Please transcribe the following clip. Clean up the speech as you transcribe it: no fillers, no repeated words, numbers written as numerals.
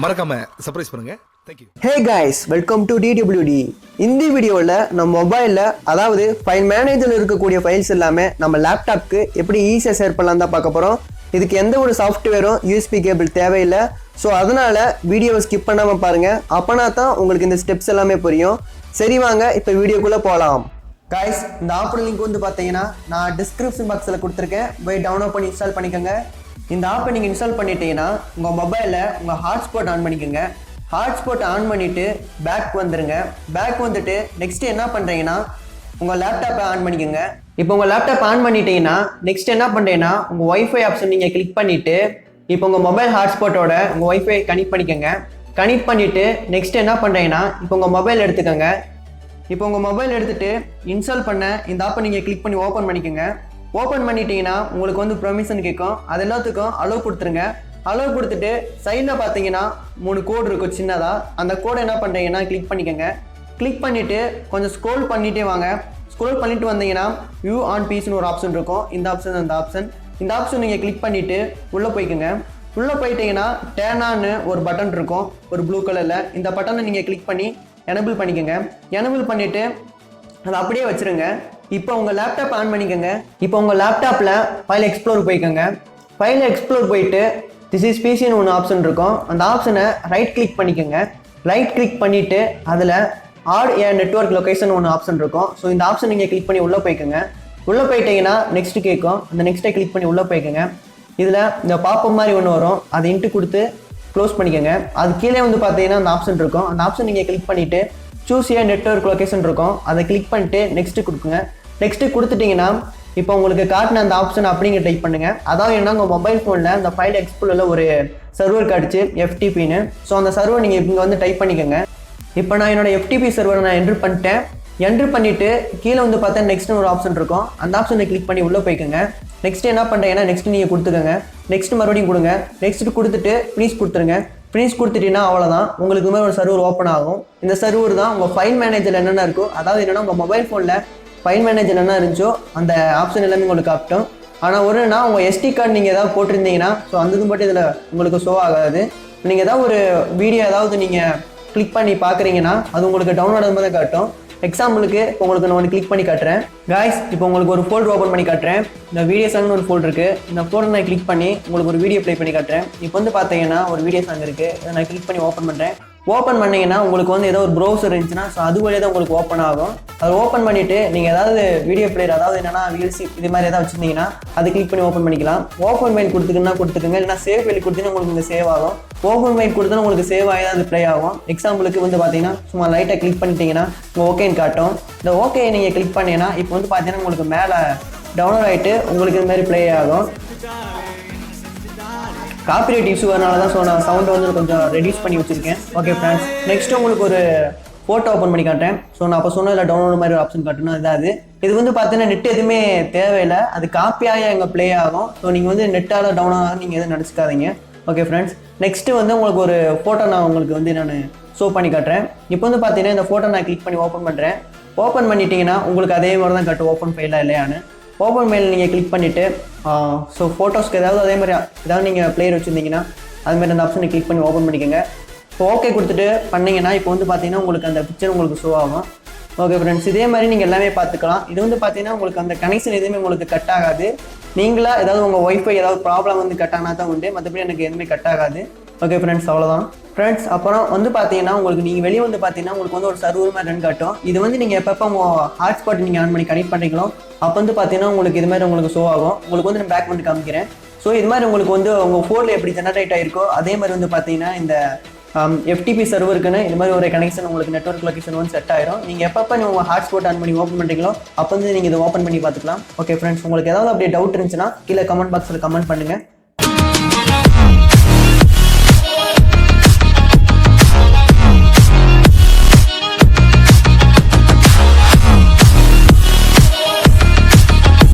மறக்காம சர்ப்ரைஸ் பண்ணுங்க. Thank you. Hey guys, welcome to DWD. இந்த வீடியோவில் நம்ம மொபைலில் அதாவது ஃபைல் மேனேஜரில் இருக்கக்கூடிய ஃபைல்ஸ் எல்லாமே நம்ம லேப்டாப்க்கு எப்படி ஈஸியாக ஷேர் பண்ணலாம் தான் பார்க்க போகிறோம். இதுக்கு எந்த ஒரு சாஃப்ட்வேரும் யூஎஸ்பி கேபிள் தேவையில்லை. ஸோ அதனால் வீடியோவை ஸ்கிப் பண்ணாமல் பாருங்கள். அப்போனா தான் உங்களுக்கு இந்த ஸ்டெப்ஸ் எல்லாமே புரியும். சரி வாங்க இப்போ வீடியோக்குள்ளே போகலாம். காய்ஸ், இந்த ஆப்போட லிங்க் வந்து பார்த்தீங்கன்னா நான் டிஸ்கிரிப்ஷன் பாக்ஸில் கொடுத்துருக்கேன். போய் டவுன்லோட் பண்ணி இன்ஸ்டால் பண்ணிக்கோங்க. இந்த ஆப்பை நீங்கள் இன்ஸ்டால் பண்ணிட்டீங்கன்னா உங்கள் மொபைலில் உங்கள் ஹாட்ஸ்பாட் ஆன் பண்ணிக்கோங்க. ஹாட்ஸ்பாட் ஆன் பண்ணிவிட்டு பேக் வந்துடுங்க. பேக் வந்துட்டு நெக்ஸ்ட்டு என்ன பண்ணுறீங்கன்னா உங்கள் லேப்டாப்பை ஆன் பண்ணிக்கோங்க. இப்போ உங்கள் லேப்டாப் ஆன் பண்ணிட்டீங்கன்னா நெக்ஸ்ட் என்ன பண்ணுறீங்கன்னா உங்கள் ஒய்ஃபை ஆப்ஷன் நீங்கள் கிளிக் பண்ணிவிட்டு இப்போ உங்கள் மொபைல் ஹாட்ஸ்பாட்டோட உங்கள் ஒய்ஃபை கனெக்ட் பண்ணிக்கோங்க. கனெக்ட் பண்ணிவிட்டு நெக்ஸ்ட் என்ன பண்ணுறீங்கன்னா இப்போ உங்கள் மொபைல் எடுத்துக்கோங்க. இப்போ உங்கள் மொபைல் எடுத்துகிட்டு இன்ஸ்டால் பண்ண இந்த ஆப்பை நீங்கள் கிளிக் பண்ணி ஓப்பன் பண்ணிக்கோங்க. ஓப்பன் பண்ணிட்டீங்கன்னா உங்களுக்கு வந்து பெர்மிஷன் கேட்கும். அது எல்லாத்துக்கும் அலோவ் கொடுத்துருங்க. அலோவ் கொடுத்துட்டு சைடில் பார்த்தீங்கன்னா 3 கோடு இருக்கும் சின்னதாக. அந்த கோடை என்ன பண்ணுறீங்கன்னா கிளிக் பண்ணிக்கோங்க. கிளிக் பண்ணிவிட்டு கொஞ்சம் ஸ்க்ரோல் பண்ணிகிட்டே வாங்க. ஸ்க்ரோல் பண்ணிட்டு வந்தீங்கன்னா வியூ ஆன் பீஸ்னு ஒரு ஆப்ஷன் இருக்கும். இந்த ஆப்ஷன் நீங்கள் கிளிக் பண்ணிவிட்டு உள்ளே போய்க்குங்க. உள்ளே போயிட்டீங்கன்னா டேர்ன் ஆன்னு ஒரு பட்டன் இருக்கும், ஒரு ப்ளூ கலரில். இந்த பட்டனை நீங்கள் கிளிக் பண்ணி எனபிள் பண்ணிக்கோங்க. எனபிள் பண்ணிவிட்டு அதை அப்படியே வச்சுருங்க. இப்போ உங்கள் லேப்டாப் ஆன் பண்ணிக்கோங்க. இப்போ உங்கள் லேப்டாப்பில் ஃபைல் எக்ஸ்ப்ளோர் போய்க்கோங்க. ஃபைல் எக்ஸ்ப்ளோர் போயிட்டு திஸ் இஸ் பிசின்னு ஒன்று ஆப்ஷன் இருக்கும். அந்த ஆப்ஷனை ரைட் கிளிக் பண்ணிக்கோங்க. ரைட் கிளிக் பண்ணிவிட்டு அதில் ஆட் ஏ நெட்வொர்க் லொக்கேஷன் ஒன்று ஆப்ஷன் இருக்கும். ஸோ இந்த ஆப்ஷன் நீங்கள் கிளிக் பண்ணி உள்ளே போய்க்கோங்க. உள்ளே போயிட்டீங்கன்னா நெக்ஸ்ட்டு கேட்கும். அந்த நெக்ஸ்ட்டை கிளிக் பண்ணி உள்ளே போய்க்கோங்க. இதில் இந்த பாப்பப் மாதிரி ஒன்று வரும், அதை இன்ட்டு கொடுத்து க்ளோஸ் பண்ணிக்கோங்க. அது கீழே வந்து பார்த்தீங்கன்னா அந்த ஆப்ஷன் இருக்கும். அந்த ஆப்ஷன் நீங்கள் கிளிக் பண்ணிவிட்டு சூஸ் ஏ நெட்வொர்க் லொக்கேஷன் இருக்கும், அதை கிளிக் பண்ணிட்டு நெக்ஸ்ட்டு கொடுக்குங்க. நெக்ஸ்ட்டு கொடுத்துட்டிங்கன்னா இப்போ உங்களுக்கு காட்டின அந்த ஆப்ஷன் அப்படிங்க டைப் பண்ணுங்கள். அதாவது என்ன, உங்கள் மொபைல் ஃபோனில் அந்த ஃபைல் எக்ஸ்ப்ளோரில் ஒரு சர்வர் காட்டுச்சு FTPன்னு. ஸோ அந்த சர்வர் நீங்கள் இங்கே வந்து டைப் பண்ணிக்கோங்க. இப்போ நான் என்னோட FTP சர்வரை நான் என்ட்ரு பண்ணிட்டேன். என்ட்ரு பண்ணிவிட்டு கீழே வந்து பார்த்தா நெக்ஸ்ட்னு ஒரு ஆப்ஷன் இருக்கும். அந்த ஆப்ஷனை கிளிக் பண்ணி உள்ளே போய்க்கோங்க. நெக்ஸ்ட்டு என்ன பண்ணுறீங்கன்னா நெக்ஸ்ட் நீங்கள் கொடுத்துக்கோங்க. நெக்ஸ்ட் மறுபடியும் கொடுங்க. நெக்ஸ்ட்டு கொடுத்துட்டு ஃபினிஷ் கொடுத்துருங்க. ஃபினிஷ் கொடுத்துட்டீங்கன்னா அவ்வளோதான், உங்களுக்கு மாதிரி ஒரு சர்வர் ஓப்பன் ஆகும். இந்த சர்வர் தான் உங்கள் ஃபைல் மேனேஜர் என்னென்ன இருக்கோ, அதாவது என்னென்னா உங்கள் மொபைல் ஃபோனில் ஃபைல் மேனேஜர் என்ன இருந்துச்சோ அந்த ஆப்ஷன் எல்லாமே உங்களுக்கு காட்டும். ஆனால் ஒன்றுனா உங்கள் SD கார்டு நீங்கள் ஏதாவது போட்டிருந்தீங்கன்னா ஸோ அந்த இது மட்டும் இதில் உங்களுக்கு ஷோ ஆகாது. நீங்கள் ஏதாவது ஒரு வீடியோ ஏதாவது நீங்கள் கிளிக் பண்ணி பார்க்குறீங்கன்னா அது உங்களுக்கு டவுன்லோட் ஆகும் போது காட்டும். எக்ஸாம்பிளுக்கு இப்போ உங்களுக்கு நான் ஒன்று கிளிக் பண்ணி காட்டுறேன். காய்ஸ், இப்போ உங்களுக்கு ஒரு ஃபோல்டர் ஓப்பன் பண்ணி காட்டுறேன். இந்த வீடியோ சாங்னு ஒரு ஃபோல்டர் இருக்குது. இந்த ஃபோல்டர் நான் கிளிக் பண்ணி உங்களுக்கு ஒரு வீடியோ ப்ளே பண்ணி காட்டுறேன். இப்போ வந்து பார்த்தீங்கன்னா ஒரு வீடியோ சாங் இருக்குது. அதை நான் கிளிக் பண்ணி ஓப்பன் பண்ணுறேன். ஓப்பன் பண்ணிங்கன்னா உங்களுக்கு வந்து ஏதோ ஒரு ப்ரௌசர் இருந்துச்சுன்னா ஸோ அது வழியாக தான் உங்களுக்கு ஓப்பன் ஆகும். அதை ஓப்பன் பண்ணிவிட்டு நீங்கள் ஏதாவது வீடியோ பிளேயர் அதாவது என்னென்னா VLC இது மாதிரி ஏதாவது வச்சுருந்தீங்கன்னா அதை கிளிக் பண்ணி ஓப்பன் பண்ணிக்கலாம். ஓப்பன் மெயில் கொடுத்துக்குங்க, இல்லைனா சேவ் ஃபைல் கொடுத்தீங்கன்னா உங்களுக்கு இங்கே சேவ் ஆகும். ஓப்பன் மெயில் கொடுத்தா உங்களுக்கு சேவ் ஆகி தான் அது ப்ளே ஆகும். எக்ஸாம்பிளுக்கு வந்து பார்த்தீங்கன்னா சும்மா லைட்டாக கிளிக் பண்ணிட்டீங்கன்னா ஓகேன்னு காட்டும். இந்த ஓகே நீங்கள் கிளிக் பண்ணீங்கன்னா இப்போ வந்து பார்த்தீங்கன்னா உங்களுக்கு மேலே டவுன்லோட் ஆகிட்டு உங்களுக்கு இது மாதிரி ப்ளே ஆகும். காப்பிரைட் இஷ்யூ வரனால தான் ஸோ நான் சவுண்டை வந்து கொஞ்சம் ரெடியூஸ் பண்ணி வச்சுருக்கேன். ஓகே ஃப்ரெண்ட்ஸ், நெக்ஸ்ட்டு உங்களுக்கு ஒரு ஃபோட்டோ ஓப்பன் பண்ணி காட்டுறேன். ஸோ நான் அப்போ சொன்னதில் டவுன்லோட் மாதிரி ஒரு ஆப்ஷன் காட்டணும். இதாவது இது வந்து பார்த்தீங்கன்னா நெட் எதுவுமே தேவையில்லை, அது காப்பியாக எங்கே ப்ளே ஆகும். ஸோ நீங்கள் வந்து நெட்டால் டவுன் ஆகும் நீங்கள் எதுவும் நினச்சிக்காதீங்க. ஓகே ஃப்ரெண்ட்ஸ், நெக்ஸ்ட்டு வந்து உங்களுக்கு ஒரு ஃபோட்டோ நான் உங்களுக்கு வந்து நான் ஷோ பண்ணி காட்டுறேன். இப்போ வந்து பார்த்தீங்கன்னா இந்த ஃபோட்டோ நான் கிளிக் பண்ணி ஓப்பன் பண்ணுறேன். ஓப்பன் பண்ணிட்டீங்கன்னா உங்களுக்கு அதே மாதிரி தான் காட்டும் ஓப்பன் ஃபைலாக இல்லையான்னு. ஓப்பன் மெயில் நீங்கள் கிளிக் பண்ணிவிட்டு ஸோ ஃபோட்டோஸ்க்கு ஏதாவது அதே மாதிரி ஏதாவது நீங்கள் பிளேயர் வச்சுருந்தீங்கன்னா அதுமாதிரி அந்த ஆப்ஷனை கிளிக் பண்ணி ஓப்பன் பண்ணிக்கோங்க. இப்போ ஓகே கொடுத்துட்டு பண்ணிங்கன்னா இப்போ வந்து பார்த்தீங்கன்னா உங்களுக்கு அந்த பிக்சர் உங்களுக்கு ஷோ ஆகும். ஓகே ஃப்ரெண்ட்ஸ், இதே மாதிரி நீங்கள் எல்லாமே பார்த்துக்கலாம். இது வந்து பார்த்தீங்கன்னா உங்களுக்கு அந்த கனெக்ஷன் எதுவுமே உங்களுக்கு கட் ஆகாது. நீங்களா ஏதாவது உங்கள் ஒய்ஃபை ஏதாவது ப்ராப்ளம் வந்து கட் ஆனால் தான் உண்டு, மற்றபடி எனக்கு எதுவுமே கட் ஆகாது. ஓகே ஃப்ரெண்ட்ஸ், அவ்வளோதான் ஃப்ரெண்ட்ஸ். அப்புறம் வந்து பார்த்தீங்கன்னா உங்களுக்கு நீங்கள் வெளியே வந்து பார்த்தீங்கன்னா உங்களுக்கு வந்து ஒரு சர்வர் மாதிரி ரன் காட்டும். இது வந்து நீங்கள் எப்போ உங்கள் ஹாட்ஸ்பாட் நீங்கள் ஆன் பண்ணி கனெக்ட் பண்ணுறீங்களோ அப்போ வந்து பார்த்தீங்கன்னா உங்களுக்கு இது மாதிரி உங்களுக்கு ஷோ ஆகும். உங்களுக்கு வந்து நான் பேக் வந்து காமிக்கிறேன். ஸோ இது மாதிரி உங்களுக்கு வந்து உங்கள் ஃபோனில் எப்படி ஜெனரேட் ஆகிருக்கோ அதே மாதிரி வந்து பார்த்தீங்கன்னா இந்த FTP சர்வருக்குன்னு இது மாதிரி ஒரு கனெக்ஷன் உங்களுக்கு நெட்வொர்க் லொக்கேஷன் வந்து செட் ஆயிரும். நீங்கள் எப்போ நீங்கள் உங்கள் ஹாட்ஸ்பாட் ஆன் பண்ணி ஓப்பன் பண்ணுறீங்களோ அப்போ வந்து நீங்கள் இதை ஓப்பன் பண்ணி பார்த்துக்கலாம். ஓகே ஃப்ரெண்ட்ஸ், உங்களுக்கு ஏதாவது அப்படியே டவுட் இருந்துச்சுன்னா கீழே கமெண்ட் பாக்ஸில் கமெண்ட் பண்ணுங்கள்.